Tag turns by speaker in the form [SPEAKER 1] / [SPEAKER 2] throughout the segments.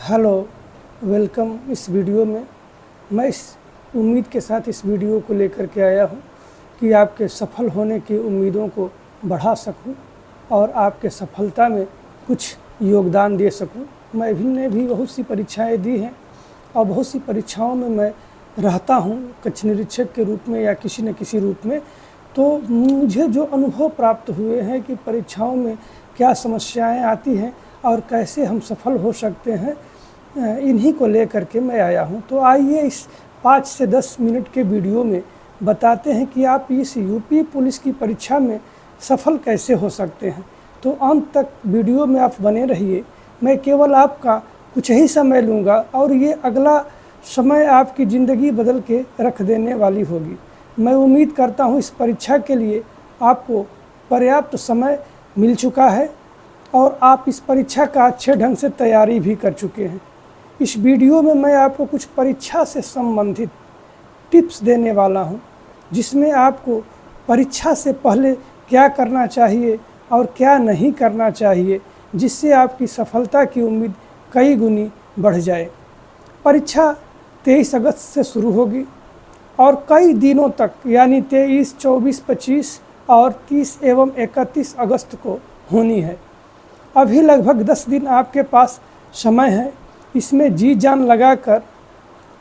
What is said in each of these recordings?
[SPEAKER 1] Hello, welcome. इस video में मैं इस उम्मीद के साथ इस वीडियो को लेकर के आया हूँ कि आपके सफल होने की उम्मीदों को बढ़ा सकूँ और आपके सफलता में कुछ योगदान दे सकूँ। मैंने भी बहुत सी परीक्षाएं दी हैं और बहुत सी परीक्षाओं में मैं रहता हूँ कक्ष निरीक्षक के रूप में या किसी न किसी रूप में। तो मुझे जो अनुभव प्राप्त हुए हैं कि परीक्षाओं में क्या समस्याएं आती हैं और कैसे हम सफल हो सकते हैं, इन्हीं को लेकर के मैं आया हूं। तो आइए इस 5 से 10 मिनट के वीडियो में बताते हैं कि आप इस यूपी पुलिस की परीक्षा में सफल कैसे हो सकते हैं। तो अंत तक वीडियो में आप बने रहिए। मैं केवल आपका कुछ ही समय लूँगा और ये अगला समय आपकी ज़िंदगी बदल के रख देने वाली होगी। मैं उम्मीद करता हूँ इस परीक्षा के लिए आपको पर्याप्त समय मिल चुका है और आप इस परीक्षा का अच्छे ढंग से तैयारी भी कर चुके हैं। इस वीडियो में मैं आपको कुछ परीक्षा से संबंधित टिप्स देने वाला हूं, जिसमें आपको परीक्षा से पहले क्या करना चाहिए और क्या नहीं करना चाहिए, जिससे आपकी सफलता की उम्मीद कई गुनी बढ़ जाए। परीक्षा 23 अगस्त से शुरू होगी और कई दिनों तक यानी 23, 24, 25 और 30 एवं 31 अगस्त को होनी है। अभी लगभग 10 दिन आपके पास समय है। इसमें जी जान लगाकर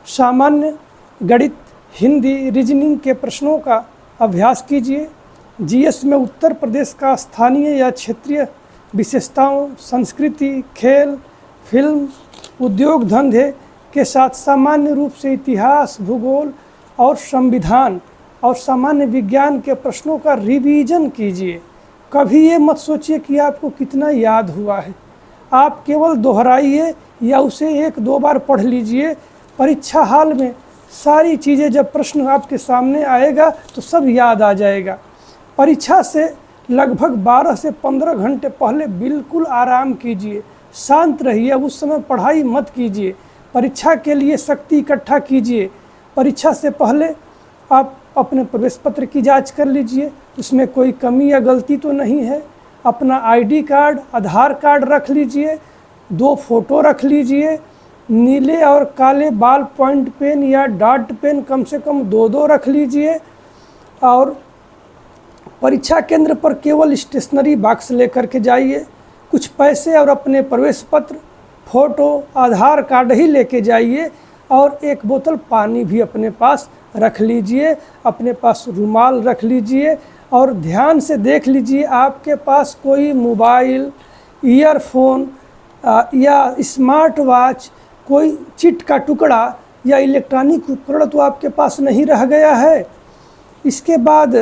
[SPEAKER 1] सामान्य गणित, हिंदी, रीजनिंग के प्रश्नों का अभ्यास कीजिए। जीएस में उत्तर प्रदेश का स्थानीय या क्षेत्रीय विशेषताओं, संस्कृति, खेल, फिल्म, उद्योग धंधे के साथ सामान्य रूप से इतिहास, भूगोल और संविधान और सामान्य विज्ञान के प्रश्नों का रिवीजन कीजिए। कभी ये मत सोचिए कि आपको कितना याद हुआ है। आप केवल दोहराइए या उसे 1-2 बार पढ़ लीजिए। परीक्षा हाल में सारी चीज़ें जब प्रश्न आपके सामने आएगा तो सब याद आ जाएगा। परीक्षा से लगभग 12 से 15 घंटे पहले बिल्कुल आराम कीजिए, शांत रहिए। अब उस समय पढ़ाई मत कीजिए। परीक्षा के लिए शक्ति इकट्ठा कीजिए। परीक्षा से पहले आप अपने प्रवेश पत्र की जांच कर लीजिए, उसमें कोई कमी या गलती तो नहीं है। अपना आईडी कार्ड, आधार कार्ड रख लीजिए। 2 फोटो रख लीजिए। नीले और काले बॉल पॉइंट पेन या डॉट पेन कम से कम 2-2 रख लीजिए। और परीक्षा केंद्र पर केवल स्टेशनरी बॉक्स लेकर के जाइए। कुछ पैसे और अपने प्रवेश पत्र, फोटो, आधार कार्ड ही लेके जाइए और 1 बोतल पानी भी अपने पास रख लीजिए। अपने पास रुमाल रख लीजिए और ध्यान से देख लीजिए आपके पास कोई मोबाइल, ईयरफोन या स्मार्ट वॉच, कोई चिट का टुकड़ा या इलेक्ट्रॉनिक उपकरण तो आपके पास नहीं रह गया है। इसके बाद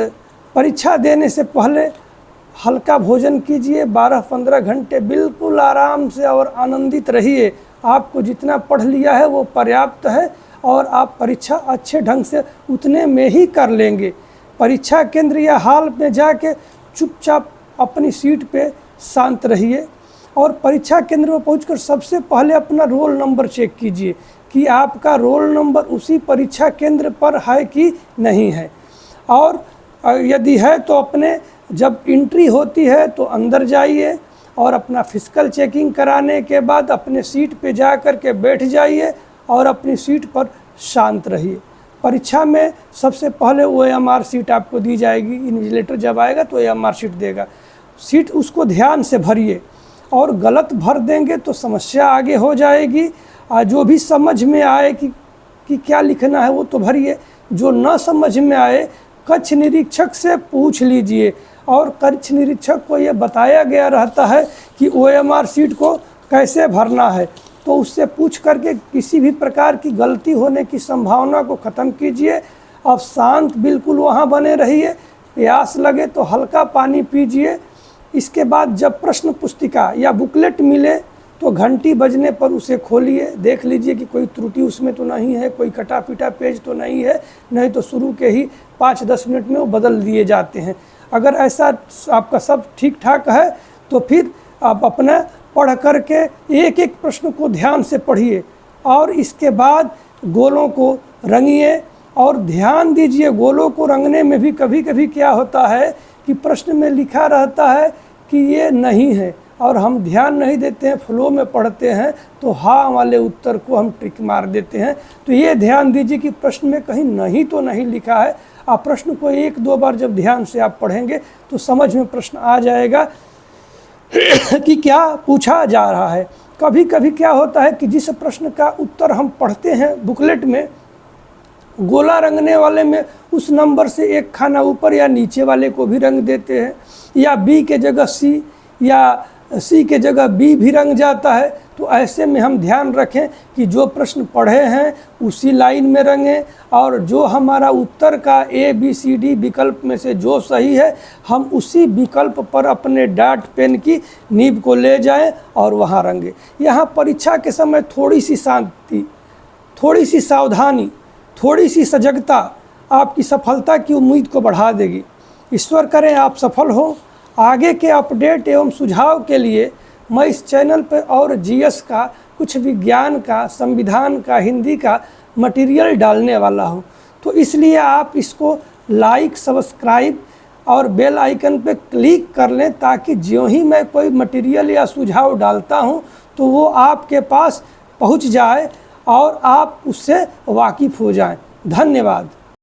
[SPEAKER 1] परीक्षा देने से पहले हल्का भोजन कीजिए। 12-15 घंटे बिल्कुल आराम से और आनंदित रहिए। आपको जितना पढ़ लिया है वो पर्याप्त है और आप परीक्षा अच्छे ढंग से उतने में ही कर लेंगे। परीक्षा केंद्र या हॉल में जाके चुपचाप अपनी सीट पे शांत रहिए और परीक्षा केंद्र में पहुंचकर सबसे पहले अपना रोल नंबर चेक कीजिए कि आपका रोल नंबर उसी परीक्षा केंद्र पर है कि नहीं है। और यदि है तो अपने जब एंट्री होती है तो अंदर जाइए और अपना फिजिकल चेकिंग कराने के बाद अपने सीट पे जा कर के बैठ जाइए और अपनी सीट पर शांत रहिए। परीक्षा में सबसे पहले OMR सीट आपको दी जाएगी। इन्विजिलेटर जब आएगा तो OMR सीट देगा। सीट उसको ध्यान से भरिए और गलत भर देंगे तो समस्या आगे हो जाएगी। जो भी समझ में आए कि क्या लिखना है वो तो भरिए। जो न समझ में आए कक्ष निरीक्षक से पूछ लीजिए और कक्ष निरीक्षक को ये बताया गया रहता है कि OMR सीट को कैसे भरना है। तो उससे पूछ करके किसी भी प्रकार की गलती होने की संभावना को ख़त्म कीजिए। अब शांत बिल्कुल वहाँ बने रहिए। प्यास लगे तो हल्का पानी पीजिए। इसके बाद जब प्रश्न पुस्तिका या बुकलेट मिले तो घंटी बजने पर उसे खोलिए। देख लीजिए कि कोई त्रुटि उसमें तो नहीं है, कोई कटा पिटा पेज तो नहीं है। नहीं तो शुरू के ही 5-10 मिनट में वो बदल दिए जाते हैं। अगर ऐसा आपका सब ठीक ठाक है तो फिर आप अपना पढ़ करके एक प्रश्न को ध्यान से पढ़िए और इसके बाद गोलों को रंगिए। और ध्यान दीजिए, गोलों को रंगने में भी कभी कभी क्या होता है कि प्रश्न में लिखा रहता है कि ये नहीं है और हम ध्यान नहीं देते हैं, फ्लो में पढ़ते हैं, तो हाँ वाले उत्तर को हम टिक मार देते हैं। तो ये ध्यान दीजिए कि प्रश्न में कहीं नहीं तो नहीं लिखा है। आप प्रश्न को 1-2 बार जब ध्यान से आप पढ़ेंगे तो समझ में प्रश्न आ जाएगा कि क्या पूछा जा रहा है। कभी कभी क्या होता है कि जिस प्रश्न का उत्तर हम पढ़ते हैं बुकलेट में, गोला रंगने वाले में उस नंबर से एक खाना ऊपर या नीचे वाले को भी रंग देते हैं, या बी के जगह सी या सी के जगह बी भी रंग जाता है। तो ऐसे में हम ध्यान रखें कि जो प्रश्न पढ़े हैं उसी लाइन में रंगें, और जो हमारा उत्तर का ABCD विकल्प में से जो सही है हम उसी विकल्प पर अपने डार्ट पेन की नीब को ले जाएं और वहाँ रंगें। यहाँ परीक्षा के समय थोड़ी सी शांति, थोड़ी सी सावधानी, थोड़ी सी सजगता आपकी सफलता की उम्मीद को बढ़ा देगी। ईश्वर करें आप सफल हो। आगे के अपडेट एवं सुझाव के लिए मैं इस चैनल पर और GS का, कुछ विज्ञान का, संविधान का, हिंदी का मटेरियल डालने वाला हूं। तो इसलिए आप इसको लाइक, सब्सक्राइब और बेल आइकन पे क्लिक कर लें, ताकि ज्यों ही मैं कोई मटेरियल या सुझाव डालता हूं तो वो आपके पास पहुंच जाए और आप उससे वाकिफ़ हो जाएं। धन्यवाद।